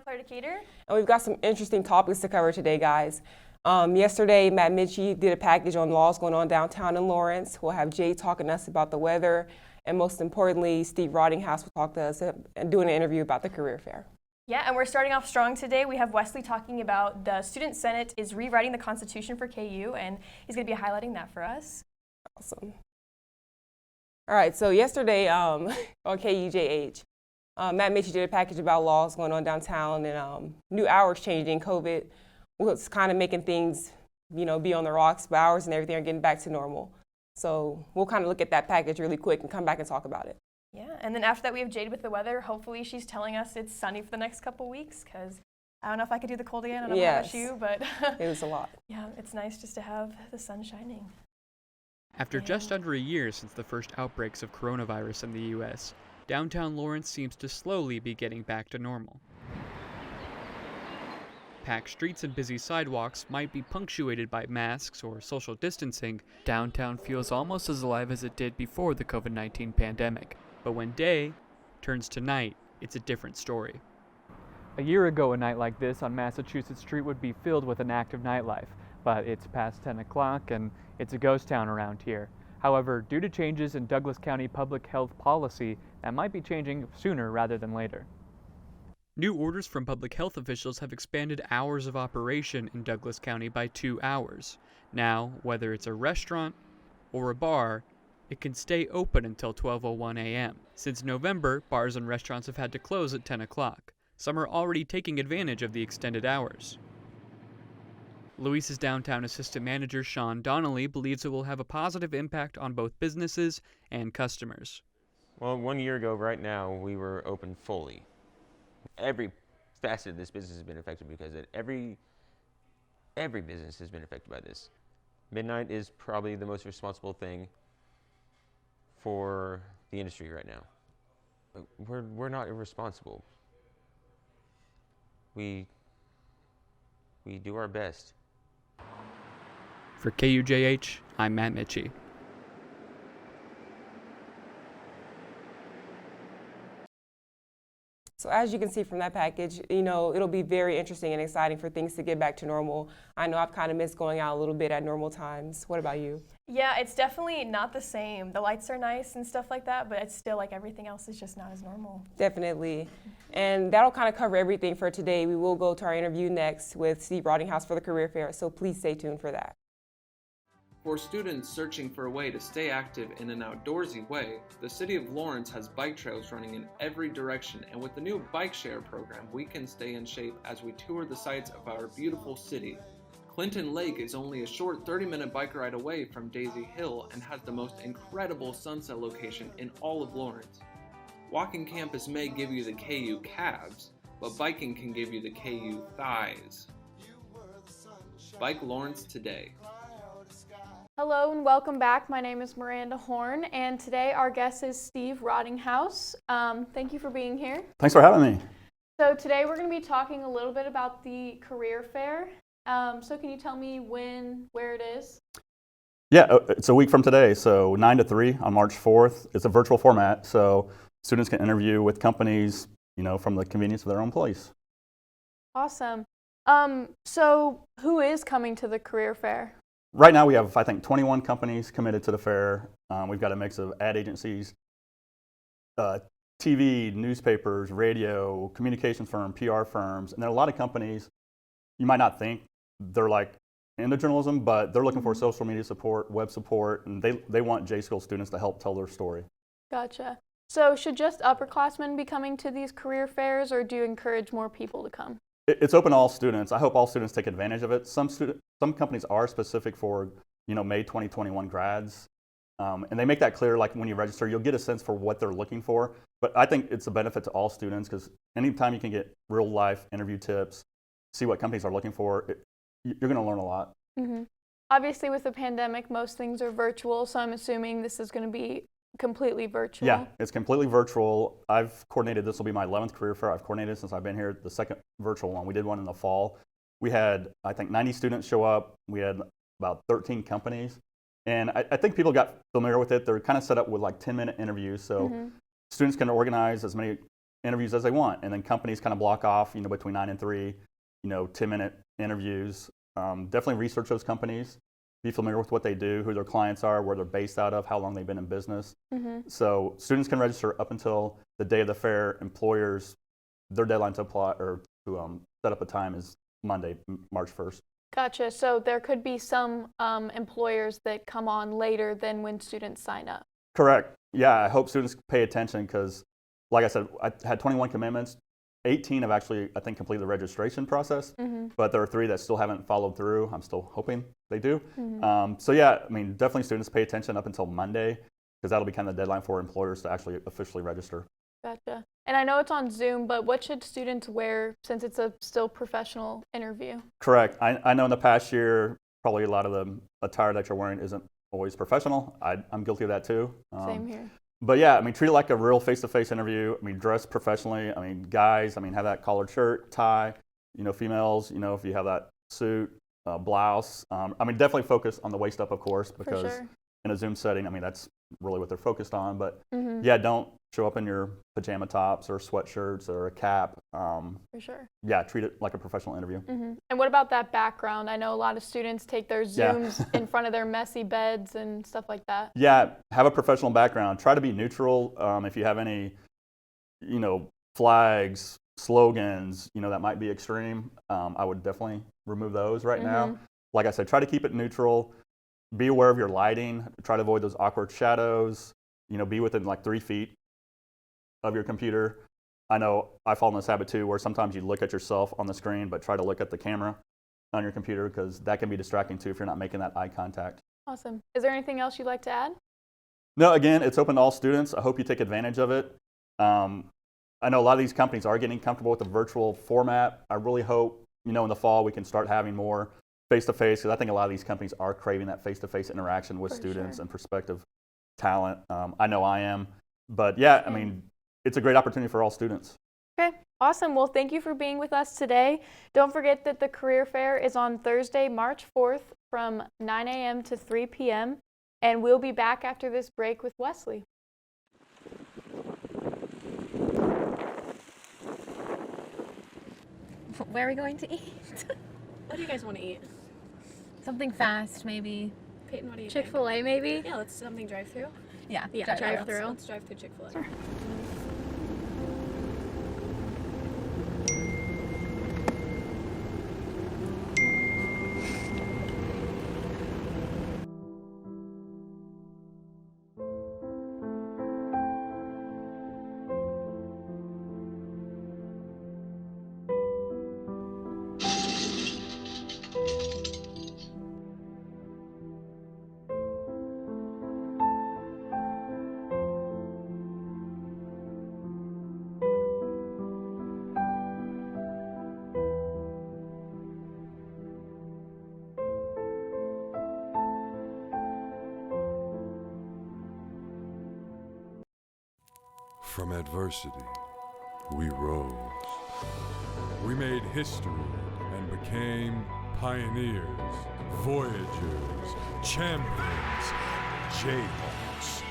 Claire Decatur. And we've got some interesting topics to cover today, guys. Yesterday, Matt Mitchie did a package on laws going on downtown in Lawrence. We'll have Jay talking to us about the weather, and most importantly, Steve Rottinghaus will talk to us and do an interview about the career fair. Yeah, and we're starting off strong today. We have Wesley talking about the Student Senate is rewriting the Constitution for KU, and he's going to be highlighting that for us. Awesome. All right, so yesterday on KUJH, Matt Mitchie did a package about laws going on downtown and new hours changing. COVID was kind of making things, be on the rocks, but hours and everything are getting back to normal. So we'll kind of look at that package really quick and come back and talk about it. Yeah, and then after that we have Jade with the weather. Hopefully she's telling us it's sunny for the next couple weeks, because I don't know if I could do the cold again. I don't know about you, but it was a lot. Yeah, it's nice just to have the sun shining. After just under a year since the first outbreaks of coronavirus in the U.S., downtown Lawrence seems to slowly be getting back to normal. Packed streets and busy sidewalks might be punctuated by masks or social distancing. Downtown feels almost as alive as it did before the COVID-19 pandemic. But when day turns to night, it's a different story. A year ago, a night like this on Massachusetts Street would be filled with an active nightlife, but it's past 10 o'clock and it's a ghost town around here. However, due to changes in Douglas County public health policy, that might be changing sooner rather than later. New orders from public health officials have expanded hours of operation in Douglas County by 2 hours. Now, whether it's a restaurant or a bar, it can stay open until 12:01 a.m. Since November, bars and restaurants have had to close at 10 o'clock. Some are already taking advantage of the extended hours. Luis's downtown assistant manager, Sean Donnelly, believes it will have a positive impact on both businesses and customers. Well, 1 year ago right now, we were open fully. Every facet of this business has been affected because every business has been affected by this. Midnight is probably the most responsible thing for the industry right now. We're not irresponsible. We do our best. For KUJH, I'm Matt Mitchie. So as you can see from that package, it'll be very interesting and exciting for things to get back to normal. I know I've kind of missed going out a little bit at normal times. What about you? Yeah, it's definitely not the same. The lights are nice and stuff like that, but it's still like everything else is just not as normal. Definitely. And that'll kind of cover everything for today. We will go to our interview next with Steve Rottinghaus for the career fair, so please stay tuned for that. For students searching for a way to stay active in an outdoorsy way, the City of Lawrence has bike trails running in every direction, and with the new bike share program, we can stay in shape as we tour the sights of our beautiful city. Clinton Lake is only a short 30-minute bike ride away from Daisy Hill and has the most incredible sunset location in all of Lawrence. Walking campus may give you the KU calves, but biking can give you the KU thighs. Bike Lawrence today. Hello and welcome back. My name is Miranda Horn, and today our guest is Steve Rottinghaus. Thank you for being here. Thanks for having me. So today we're going to be talking a little bit about the career fair. So can you tell me where it is? Yeah, it's a week from today, so 9 to 3 on March 4th. It's a virtual format, so students can interview with companies, from the convenience of their own place. Awesome. So who is coming to the career fair? Right now we have, I think, 21 companies committed to the fair. We've got a mix of ad agencies, TV, newspapers, radio, communications firm, PR firms, and there are a lot of companies you might not think they're like into journalism, but they're looking for social media support, web support, and they want J-School students to help tell their story. Gotcha. So should just upperclassmen be coming to these career fairs, or do you encourage more people to come? It's open to all students. I hope all students take advantage of it. Some companies are specific for, May 2021 grads. And they make that clear, like when you register, you'll get a sense for what they're looking for. But I think it's a benefit to all students because anytime you can get real life interview tips, see what companies are looking for, you're going to learn a lot. Mm-hmm. Obviously, with the pandemic, most things are virtual, so I'm assuming this is going to be completely virtual. Yeah, it's completely virtual. I've coordinated, this will be my 11th career fair. I've coordinated since I've been here, the second virtual one. We did one in the fall. We had, I think, 90 students show up. We had about 13 companies. And I think people got familiar with it. They're kind of set up with like 10-minute interviews. So students can organize as many interviews as they want. And then companies kind of block off, between 9 and 3, 10-minute interviews. Definitely research those companies. Be familiar with what they do, who their clients are, where they're based out of, how long they've been in business. So students can register up until the day of the fair. Employers, their deadline to apply or to set up a time is Monday, March 1st. Gotcha. So there could be some employers that come on later than when students sign up. Correct. Yeah, I hope students pay attention because, like I said, I had 21 commitments. 18 have actually, I think, completed the registration process, but there are 3 that still haven't followed through. I'm still hoping they do. So yeah, I mean, definitely students pay attention up until Monday because that'll be kind of the deadline for employers to actually officially register. Gotcha. And I know it's on Zoom, but what should students wear since it's a still professional interview? Correct. I know in the past year, probably a lot of the attire that you're wearing isn't always professional. I'm guilty of that too. Same here. But yeah, I mean, treat it like a real face-to-face interview. I mean, dress professionally. I mean, guys, have that collared shirt, tie. Females, if you have that suit, blouse. Definitely focus on the waist up, of course, because in a Zoom setting, that's really what they're focused on. But yeah, don't show up in your pajama tops or sweatshirts or a cap. For sure. Yeah, treat it like a professional interview. And what about that background? I know a lot of students take their Zooms in front of their messy beds and stuff like that. Yeah, have a professional background. Try to be neutral. If you have any, flags, slogans, that might be extreme, I would definitely remove those right now. Like I said, try to keep it neutral. Be aware of your lighting. Try to avoid those awkward shadows. Be within like 3 feet of your computer. I know I fall in this habit too, where sometimes you look at yourself on the screen, but try to look at the camera on your computer because that can be distracting too if you're not making that eye contact. Awesome. Is there anything else you'd like to add? No, again, it's open to all students. I hope you take advantage of it. I know a lot of these companies are getting comfortable with the virtual format. I really hope, in the fall we can start having more face-to-face because I think a lot of these companies are craving that face-to-face interaction with students and prospective talent. I know I am. But yeah, it's a great opportunity for all students. Okay, awesome. Well, thank you for being with us today. Don't forget that the career fair is on Thursday, March 4th from 9 a.m. to 3 p.m. And we'll be back after this break with Wesley. Where are we going to eat? What do you guys want to eat? Something fast, maybe. Peyton, what do you think? Chick-fil-A, maybe? Yeah, let's something drive-through. Yeah, Drive through. Let's drive through Chick-fil-A. Sure. From adversity, we rose. We made history and became pioneers, voyagers, champions, Jayhawks.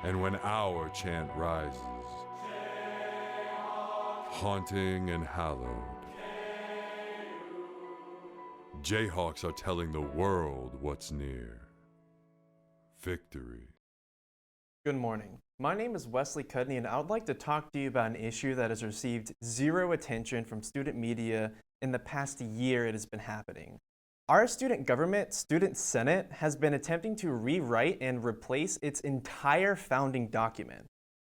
And when our chant rises, haunting and hallowed, Jayhawks are telling the world what's near. Victory. Good morning. My name is Wesley Cudney, and I would like to talk to you about an issue that has received zero attention from student media in the past year it has been happening. Our student government, Student Senate, has been attempting to rewrite and replace its entire founding document,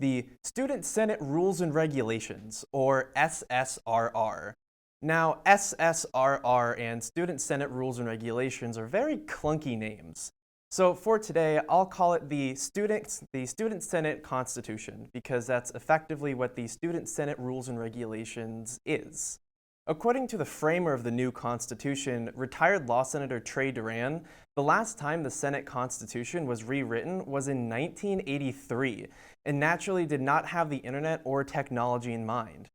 the Student Senate Rules and Regulations, or SSRR. Now, SSRR and Student Senate Rules and Regulations are very clunky names. So for today, I'll call it the Student Senate Constitution, because that's effectively what the Student Senate Rules and Regulations is. According to the framer of the new Constitution, retired law senator Trey Duran, the last time the Senate Constitution was rewritten was in 1983, and naturally did not have the internet or technology in mind.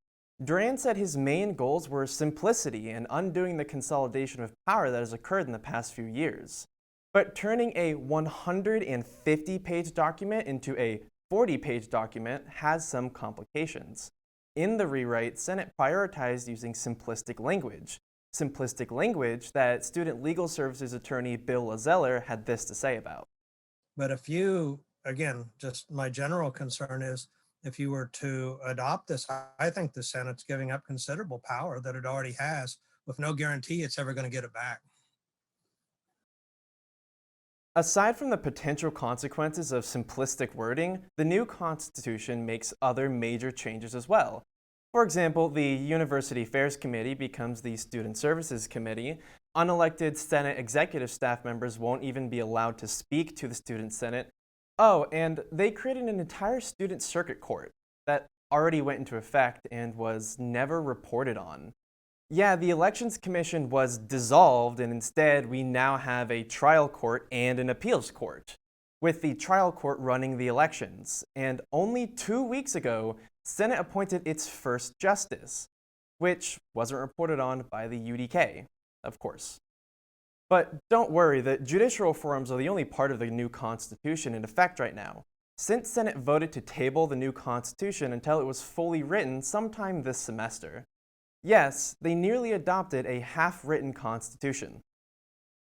Duran said his main goals were simplicity and undoing the consolidation of power that has occurred in the past few years. But turning a 150-page document into a 40-page document has some complications. In the rewrite, Senate prioritized using simplistic language. Simplistic language that Student Legal Services attorney Bill Lazeller had this to say about. But if you, again, just my general concern is if you were to adopt this, I think the Senate's giving up considerable power that it already has with no guarantee it's ever going to get it back. Aside from the potential consequences of simplistic wording, the new Constitution makes other major changes as well. For example, the University Affairs Committee becomes the Student Services Committee. Unelected Senate executive staff members won't even be allowed to speak to the Student Senate. Oh, and they created an entire student circuit court that already went into effect and was never reported on. Yeah, the Elections Commission was dissolved, and instead we now have a trial court and an appeals court, with the trial court running the elections. And only 2 weeks ago, Senate appointed its first justice, which wasn't reported on by the UDK, of course. But don't worry, the judicial reforms are the only part of the new Constitution in effect right now, since Senate voted to table the new Constitution until it was fully written sometime this semester. Yes, they nearly adopted a half-written constitution.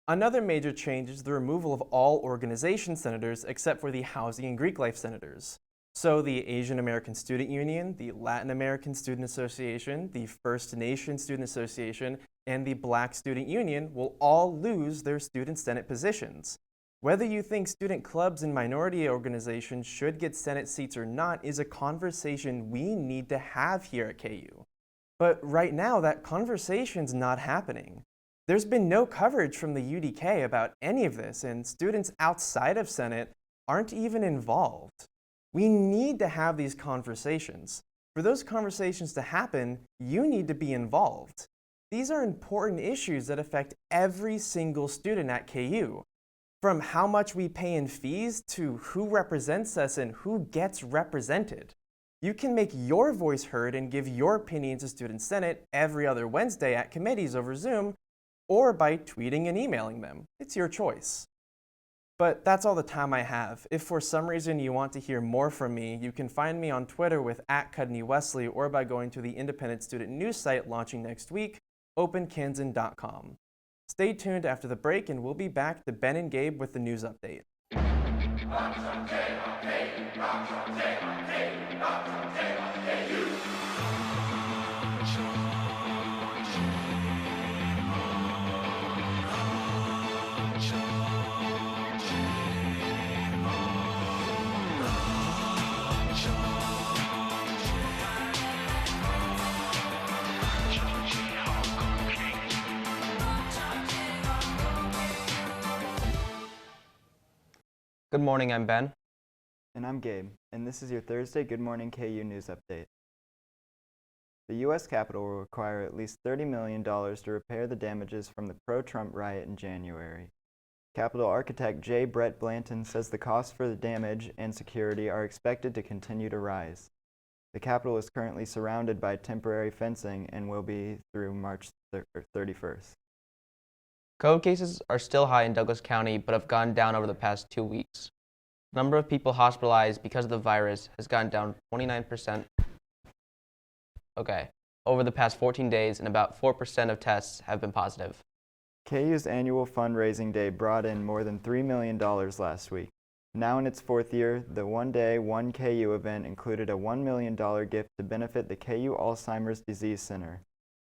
Another major change is the removal of all organization senators except for the Housing and Greek Life senators. So the Asian American Student Union, the Latin American Student Association, the First Nation Student Association, and the Black Student Union will all lose their student senate positions. Whether you think student clubs and minority organizations should get Senate seats or not is a conversation we need to have here at KU. But right now, that conversation's not happening. There's been no coverage from the UDK about any of this, and students outside of Senate aren't even involved. We need to have these conversations. For those conversations to happen, you need to be involved. These are important issues that affect every single student at KU. From how much we pay in fees to who represents us and who gets represented. You can make your voice heard and give your opinion to Student Senate every other Wednesday at committees over Zoom, or by tweeting and emailing them. It's your choice. But that's all the time I have. If for some reason you want to hear more from me, you can find me on Twitter with @CudneyWesley or by going to the independent student news site launching next week, openkansan.com. Stay tuned after the break and we'll be back to Ben and Gabe with the news update. Good morning, I'm Ben. And I'm Gabe, and this is your Thursday Good Morning KU News Update. The U.S. Capitol will require at least $30 million to repair the damages from the pro-Trump riot in January. Capitol architect J. Brett Blanton says the costs for the damage and security are expected to continue to rise. The Capitol is currently surrounded by temporary fencing and will be through March 31st. COVID cases are still high in Douglas County, but have gone down over the past 2 weeks. The number of people hospitalized because of the virus has gone down 29% over the past 14 days, and about 4% of tests have been positive. KU's annual fundraising day brought in more than $3 million last week. Now in its fourth year, the one-day, one KU event included a $1 million gift to benefit the KU Alzheimer's Disease Center.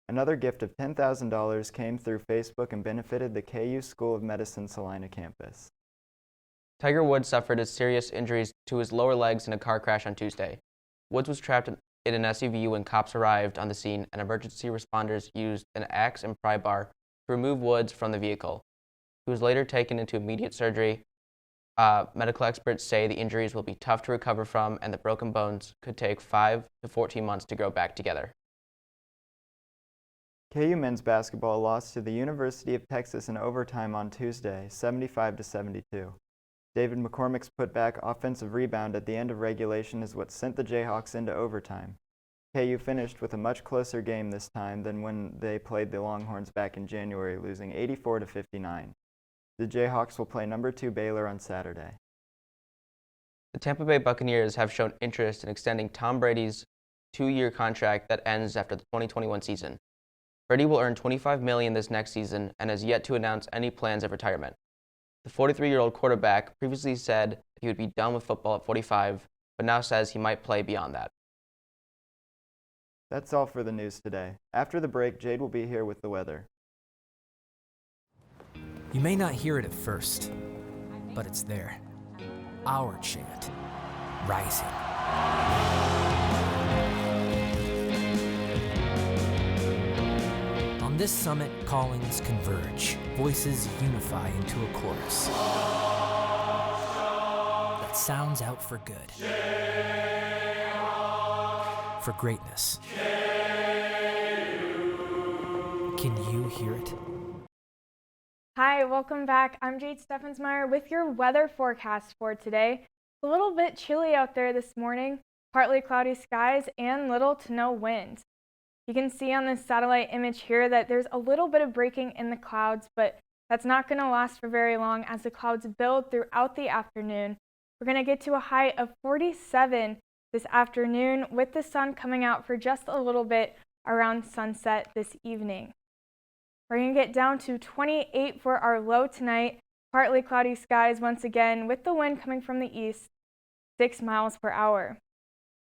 Another gift of $10,000 came through Facebook and benefited the KU School of Medicine Salina campus. Tiger Woods suffered serious injuries to his lower legs in a car crash on Tuesday. Woods was trapped in an SUV when cops arrived on the scene, and emergency responders used an axe and pry bar to remove Woods from the vehicle. He was later taken into immediate surgery. Medical experts say the injuries will be tough to recover from, and the broken bones could take 5 to 14 months to grow back together. KU men's basketball lost to the University of Texas in overtime on Tuesday, 75-72. David McCormick's putback offensive rebound at the end of regulation is what sent the Jayhawks into overtime. KU finished with a much closer game this time than when they played the Longhorns back in January, losing 84-59. The Jayhawks will play number 2 Baylor on Saturday. The Tampa Bay Buccaneers have shown interest in extending Tom Brady's 2-year contract that ends after the 2021 season. Brady will earn $25 million this next season and has yet to announce any plans of retirement. The 43-year-old quarterback previously said he would be done with football at 45, but now says he might play beyond that. That's all for the news today. After the break, Jade will be here with the weather. You may not hear it at first, but it's there. Our chant, rising. On this summit, callings converge, voices unify into a chorus that sounds out for good, for greatness. Can you hear it? Hi, welcome back. I'm Jade Steffensmeyer with your weather forecast for today. It's a little bit chilly out there this morning, partly cloudy skies and little to no wind. You can see on this satellite image here that there's a little bit of breaking in the clouds, but that's not going to last for very long as the clouds build throughout the afternoon. We're going to get to a high of 47 this afternoon with the sun coming out for just a little bit around sunset this evening. We're going to get down to 28 for our low tonight, partly cloudy skies once again with the wind coming from the east, 6 miles per hour.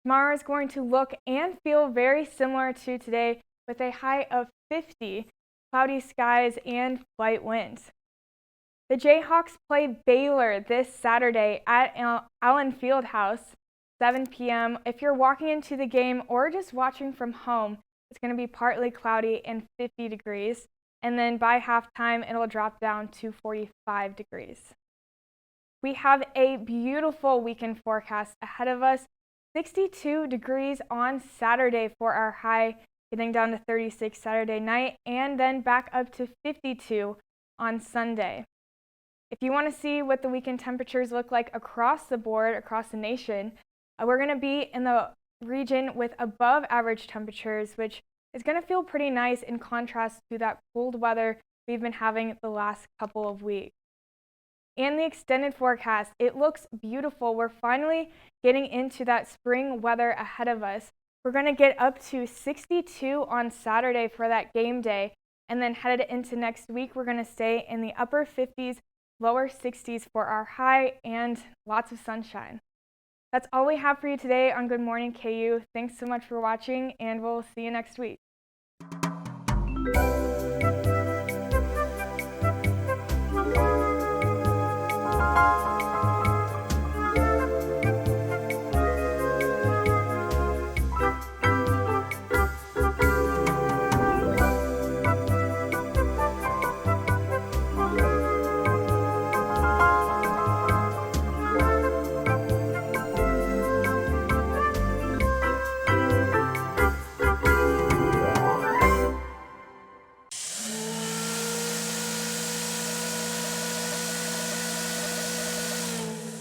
Tomorrow is going to look and feel very similar to today with a high of 50, cloudy skies and light winds. The Jayhawks play Baylor this Saturday at Allen Fieldhouse, 7 p.m. If you're walking into the game or just watching from home, it's going to be partly cloudy and 50 degrees. And then by halftime, it'll drop down to 45 degrees. We have a beautiful weekend forecast ahead of us. 62 degrees on Saturday for our high, getting down to 36 Saturday night, and then back up to 52 on Sunday. If you want to see what the weekend temperatures look like across the board, across the nation, we're going to be in the region with above average temperatures, which is going to feel pretty nice in contrast to that cold weather we've been having the last couple of weeks. And the extended forecast, it looks beautiful. We're finally getting into that spring weather ahead of us. We're going to get up to 62 on Saturday for that game day, and then headed into next week, we're going to stay in the upper 50s, lower 60s for our high, and lots of sunshine. That's all we have for you today on Good Morning KU. Thanks so much for watching, and we'll see you next week.